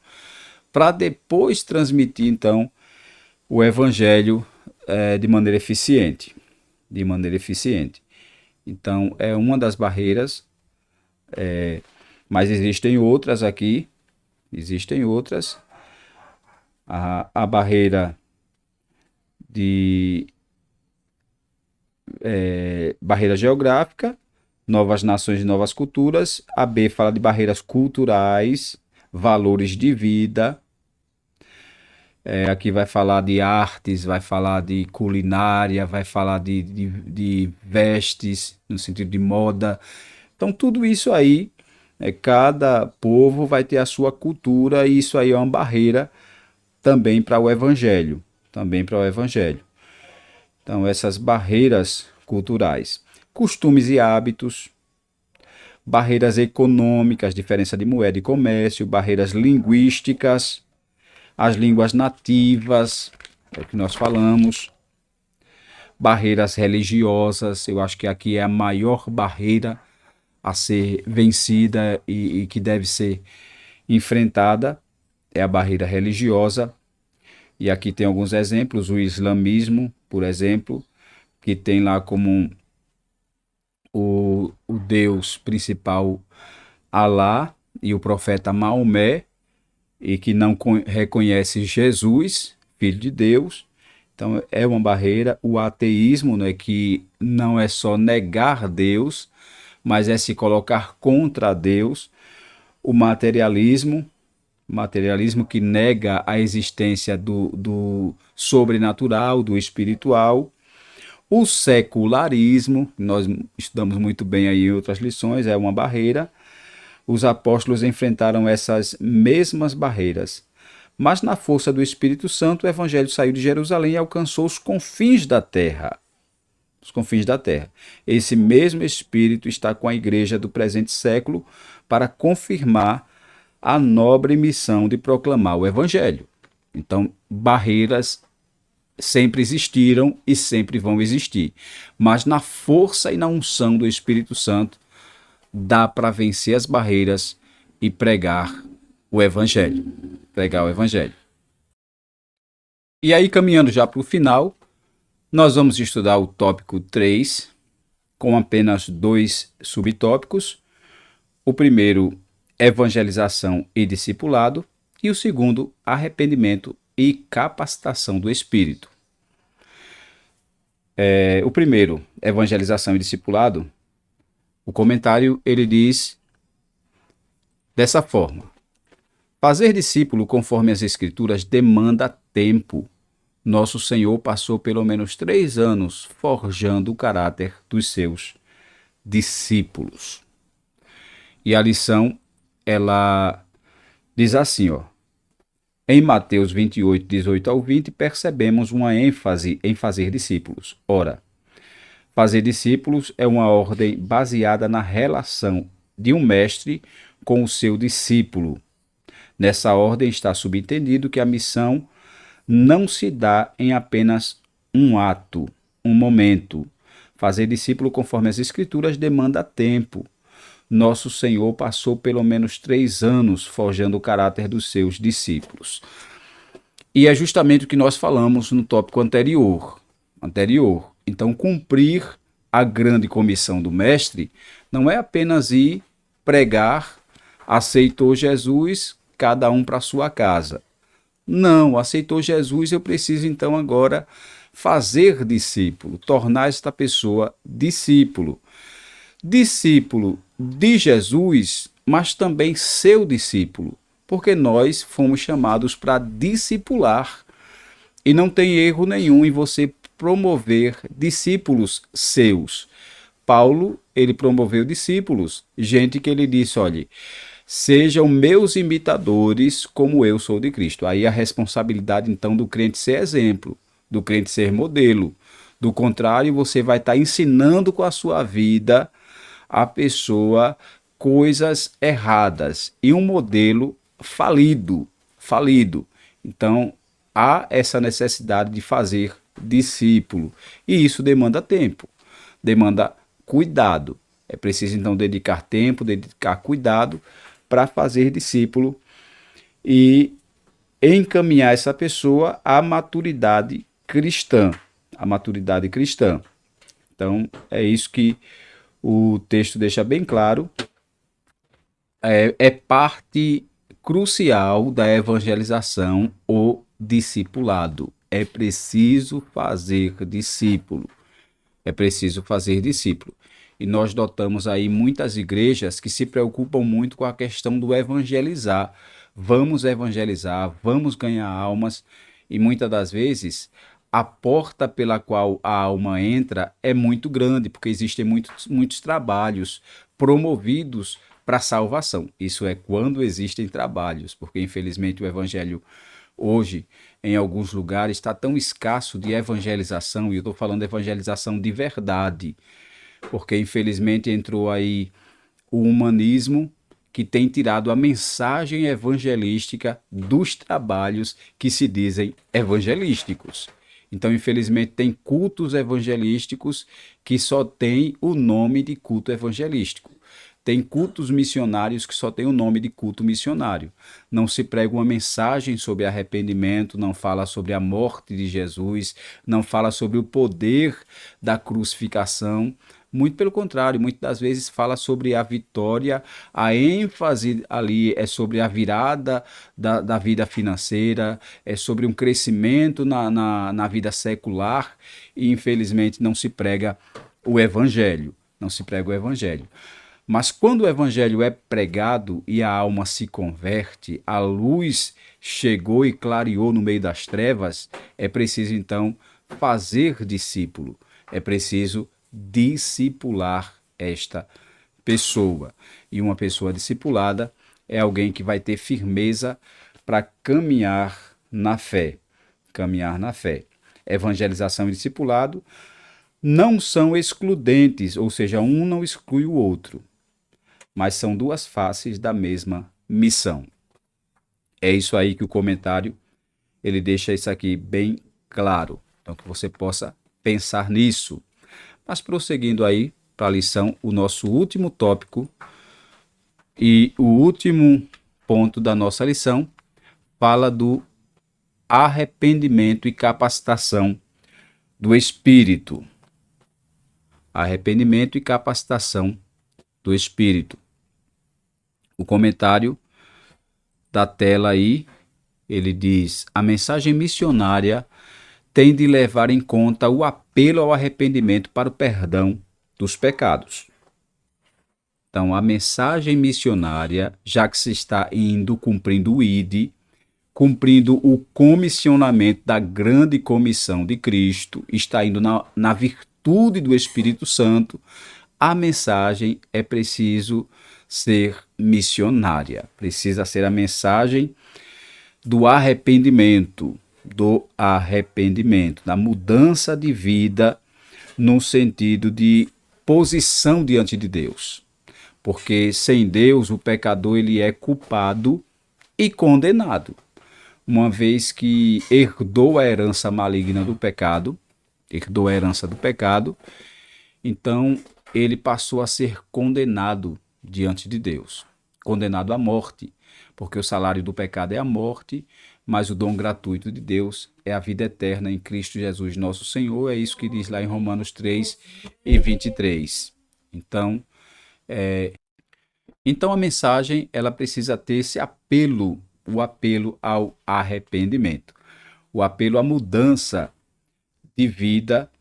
para depois transmitir, então, o evangelho de maneira eficiente. Então, é uma das barreiras, mas existem outras aqui. A barreira barreira geográfica, novas nações e novas culturas. A B fala de barreiras culturais, valores de vida. Aqui vai falar de artes, vai falar de culinária, vai falar de vestes, no sentido de moda. Então, tudo isso aí, cada povo vai ter a sua cultura, e isso aí é uma barreira também para o evangelho. Então, essas barreiras culturais. Costumes e hábitos, barreiras econômicas, diferença de moeda e comércio, barreiras linguísticas, as línguas nativas, é o que nós falamos, barreiras religiosas. Eu acho que aqui é a maior barreira a ser vencida e que deve ser enfrentada, é a barreira religiosa. E aqui tem alguns exemplos: o islamismo, por exemplo, que tem lá como o Deus principal Alá e o profeta Maomé, e que não reconhece Jesus, Filho de Deus. Então é uma barreira. O ateísmo, né, que não é só negar Deus, mas é se colocar contra Deus. O materialismo que nega a existência do sobrenatural, do espiritual. O secularismo, nós estudamos muito bem aí em outras lições, é uma barreira. Os apóstolos enfrentaram essas mesmas barreiras, mas na força do Espírito Santo, o evangelho saiu de Jerusalém e alcançou os confins da terra. Esse mesmo Espírito está com a igreja do presente século para confirmar a nobre missão de proclamar o evangelho. Então, barreiras sempre existiram e sempre vão existir, mas na força e na unção do Espírito Santo dá para vencer as barreiras e pregar o Evangelho. Pregar o Evangelho. E aí, caminhando já para o final, nós vamos estudar o tópico 3, com apenas 2 subtópicos. O primeiro, evangelização e discipulado, e o segundo, arrependimento e capacitação do Espírito. O primeiro, evangelização e discipulado, o comentário ele diz dessa forma: fazer discípulo conforme as Escrituras demanda tempo. Nosso Senhor passou pelo menos 3 anos forjando o caráter dos seus discípulos. E a lição, ela diz assim, ó. Em Mateus 28, 18 ao 20, percebemos uma ênfase em fazer discípulos. Ora, fazer discípulos é uma ordem baseada na relação de um mestre com o seu discípulo. Nessa ordem está subentendido que a missão não se dá em apenas um ato, um momento. Fazer discípulo conforme as Escrituras demanda tempo. Nosso Senhor passou pelo menos 3 anos forjando o caráter dos seus discípulos. E é justamente o que nós falamos no tópico anterior. Então, cumprir a grande comissão do Mestre não é apenas ir pregar, aceitou Jesus, cada um para sua casa. Não, aceitou Jesus, eu preciso então agora fazer discípulo, tornar esta pessoa discípulo. Discípulo de Jesus, mas também seu discípulo, porque nós fomos chamados para discipular. E não tem erro nenhum em você promover discípulos seus. Paulo, ele promoveu discípulos, gente que ele disse, olha, sejam meus imitadores como eu sou de Cristo. Aí a responsabilidade então do crente ser exemplo, do crente ser modelo. Do contrário, você vai estar ensinando com a sua vida a pessoa coisas erradas e um modelo falido. Então, há essa necessidade de fazer discípulo. E isso demanda tempo, demanda cuidado. É preciso, então, dedicar tempo, dedicar cuidado para fazer discípulo e encaminhar essa pessoa à maturidade cristã. Então, é isso que o texto deixa bem claro. É parte crucial da evangelização o discipulado. É preciso fazer discípulo. E nós notamos aí muitas igrejas que se preocupam muito com a questão do evangelizar. Vamos evangelizar, vamos ganhar almas. E muitas das vezes a porta pela qual a alma entra é muito grande, porque existem muitos trabalhos promovidos para a salvação. Isso é quando existem trabalhos, porque infelizmente o evangelho hoje, em alguns lugares, está tão escasso de evangelização, e eu estou falando de evangelização de verdade, porque infelizmente entrou aí o humanismo, que tem tirado a mensagem evangelística dos trabalhos que se dizem evangelísticos. Então, infelizmente, tem cultos evangelísticos que só tem o nome de culto evangelístico. Tem cultos missionários que só tem o nome de culto missionário. Não se prega uma mensagem sobre arrependimento, não fala sobre a morte de Jesus, não fala sobre o poder da crucificação. Muito pelo contrário, muitas das vezes fala sobre a vitória, a ênfase ali é sobre a virada da vida financeira, é sobre um crescimento na vida secular e infelizmente não se prega o evangelho, Mas quando o evangelho é pregado e a alma se converte, a luz chegou e clareou no meio das trevas, é preciso então fazer discípulo, é preciso discipular esta pessoa. E uma pessoa discipulada é alguém que vai ter firmeza para caminhar na fé. Evangelização e discipulado não são excludentes, ou seja, um não exclui o outro, mas são duas faces da mesma missão. É isso aí que o comentário ele deixa isso aqui bem claro, então que você possa pensar nisso. Mas prosseguindo aí para a lição, o nosso último tópico e o último ponto da nossa lição fala do arrependimento e capacitação do Espírito. Arrependimento e capacitação do Espírito. O comentário da tela aí, ele diz: a mensagem missionária tem de levar em conta o apelo ao arrependimento para o perdão dos pecados. Então, a mensagem missionária, já que se está indo cumprindo o ID, cumprindo o comissionamento da grande comissão de Cristo, está indo na virtude do Espírito Santo, a mensagem é preciso ser missionária. Precisa ser a mensagem do arrependimento, da mudança de vida no sentido de posição diante de Deus. Porque sem Deus o pecador ele é culpado e condenado, uma vez que herdou a herança maligna do pecado, então ele passou a ser condenado diante de Deus, condenado à morte, porque o salário do pecado é a morte, mas o dom gratuito de Deus é a vida eterna em Cristo Jesus nosso Senhor. É isso que diz lá em Romanos 3:23. Então a mensagem ela precisa ter esse apelo, o apelo ao arrependimento, o apelo à mudança de vida.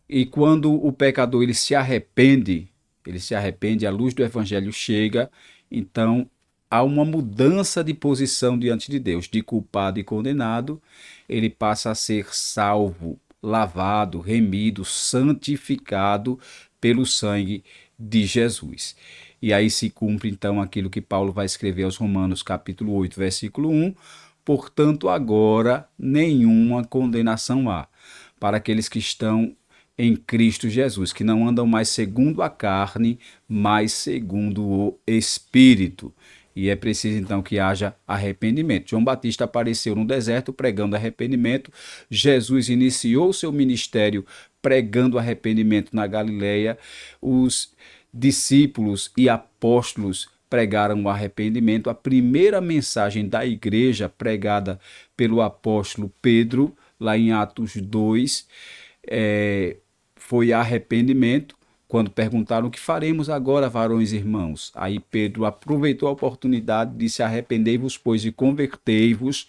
E quando o pecador ele se arrepende, a luz do evangelho chega, então há uma mudança de posição diante de Deus, de culpado e condenado, ele passa a ser salvo, lavado, remido, santificado pelo sangue de Jesus. E aí se cumpre então aquilo que Paulo vai escrever aos Romanos capítulo 8, versículo 1, portanto agora nenhuma condenação há para aqueles que estão em Cristo Jesus, que não andam mais segundo a carne, mas segundo o Espírito. E é preciso então que haja arrependimento. João Batista apareceu no deserto pregando arrependimento. Jesus iniciou seu ministério pregando arrependimento na Galileia. Os discípulos e apóstolos pregaram o arrependimento. A primeira mensagem da igreja pregada pelo apóstolo Pedro, lá em Atos 2, foi arrependimento. Quando perguntaram o que faremos agora, varões e irmãos, aí Pedro aproveitou a oportunidade e disse: arrependei-vos, pois, e convertei-vos,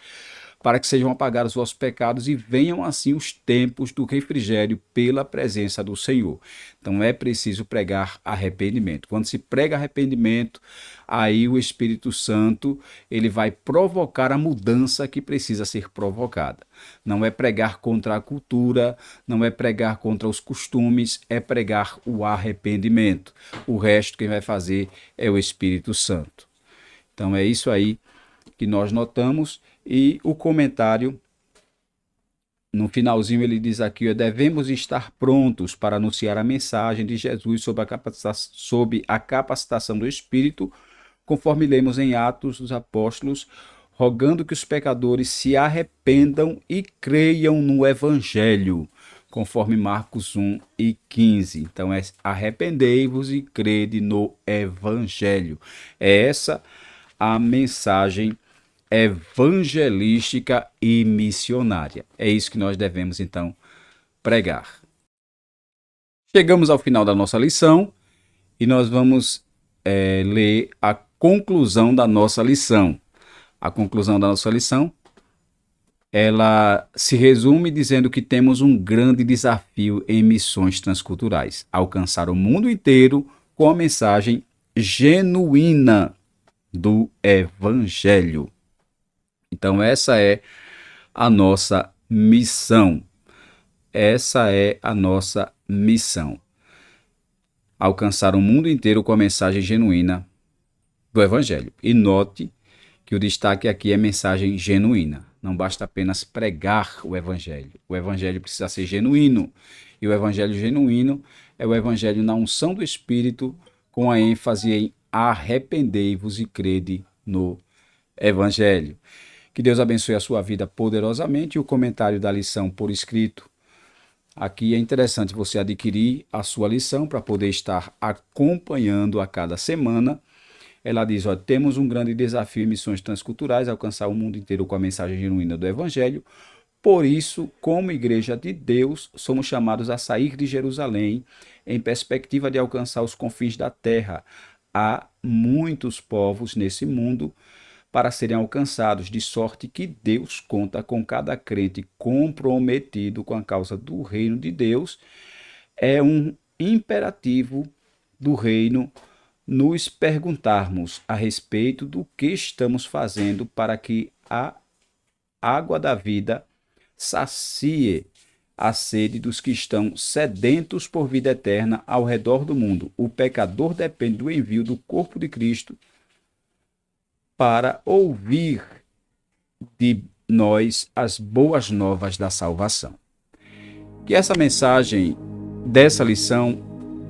para que sejam apagados os vossos pecados e venham assim os tempos do refrigério pela presença do Senhor. Então é preciso pregar arrependimento. Quando se prega arrependimento, aí o Espírito Santo ele vai provocar a mudança que precisa ser provocada. Não é pregar contra a cultura, não é pregar contra os costumes, é pregar o arrependimento. O resto quem vai fazer é o Espírito Santo. Então é isso aí que nós notamos. E o comentário, no finalzinho, ele diz aqui: devemos estar prontos para anunciar a mensagem de Jesus sob a capacitação do Espírito, conforme lemos em Atos dos Apóstolos, rogando que os pecadores se arrependam e creiam no Evangelho, conforme Marcos 1:15. Então é arrependei-vos e crede no Evangelho. É essa a mensagem evangelística e missionária. É isso que nós devemos, então, pregar. Chegamos ao final da nossa lição e nós vamos ler a conclusão da nossa lição. A conclusão da nossa lição, ela se resume dizendo que temos um grande desafio em missões transculturais: alcançar o mundo inteiro com a mensagem genuína do Evangelho. Então essa é a nossa missão. Essa é a nossa missão. Alcançar o mundo inteiro com a mensagem genuína do Evangelho. E note que o destaque aqui é mensagem genuína. Não basta apenas pregar o Evangelho. O Evangelho precisa ser genuíno. E o Evangelho genuíno é o Evangelho na unção do Espírito, com a ênfase em arrependei-vos e crede no Evangelho. Que Deus abençoe a sua vida poderosamente. E o comentário da lição por escrito. Aqui é interessante você adquirir a sua lição para poder estar acompanhando a cada semana ela diz, ó, temos um grande desafio em missões transculturais, alcançar o mundo inteiro com a mensagem genuína do Evangelho. Por isso, como Igreja de Deus, somos chamados a sair de Jerusalém em perspectiva de alcançar os confins da terra. Há muitos povos nesse mundo para serem alcançados, de sorte que Deus conta com cada crente comprometido com a causa do reino de Deus. É um imperativo do reino nos perguntarmos a respeito do que estamos fazendo para que a água da vida sacie a sede dos que estão sedentos por vida eterna ao redor do mundo. O pecador depende do envio do corpo de Cristo para ouvir de nós as boas novas da salvação. Que essa mensagem dessa lição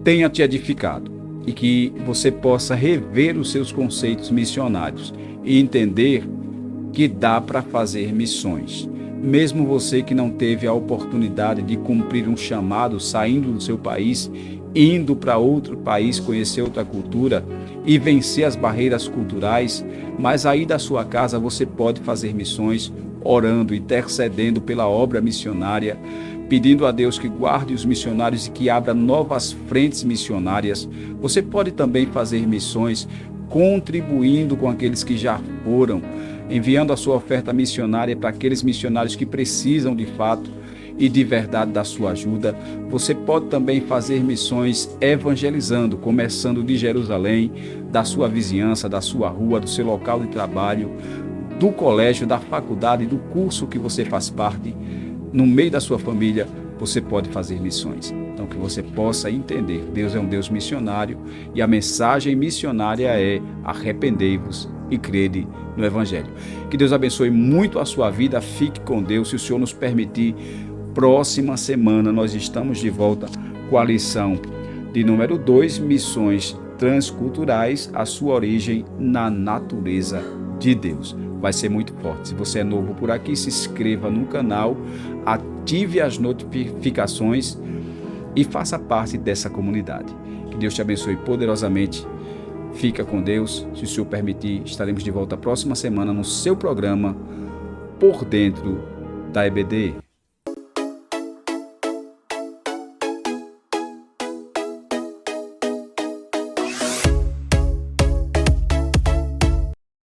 tenha te edificado e que você possa rever os seus conceitos missionários e entender que dá para fazer missões. Mesmo você que não teve a oportunidade de cumprir um chamado, saindo do seu país, indo para outro país, conhecer outra cultura e vencer as barreiras culturais, mas aí da sua casa você pode fazer missões, orando, intercedendo pela obra missionária, pedindo a Deus que guarde os missionários e que abra novas frentes missionárias. Você pode também fazer missões contribuindo com aqueles que já foram, enviando a sua oferta missionária para aqueles missionários que precisam de fato e de verdade da sua ajuda. Você pode também fazer missões evangelizando, começando de Jerusalém, da sua vizinhança, da sua rua, do seu local de trabalho, do colégio, da faculdade, do curso que você faz parte, no meio da sua família. Você pode fazer missões. Então, que você possa entender, Deus é um Deus missionário e a mensagem missionária é: arrependei-vos e crede no Evangelho. Que Deus abençoe muito a sua vida, fique com Deus. Se o Senhor nos permitir, próxima semana nós estamos de volta com a lição de número 2, Missões Transculturais, a sua origem na natureza de Deus. Vai ser muito forte. Se você é novo por aqui, se inscreva no canal, ative as notificações e faça parte dessa comunidade. Que Deus te abençoe poderosamente. Fica com Deus. Se o Senhor permitir, estaremos de volta próxima semana no seu programa Por Dentro da EBD.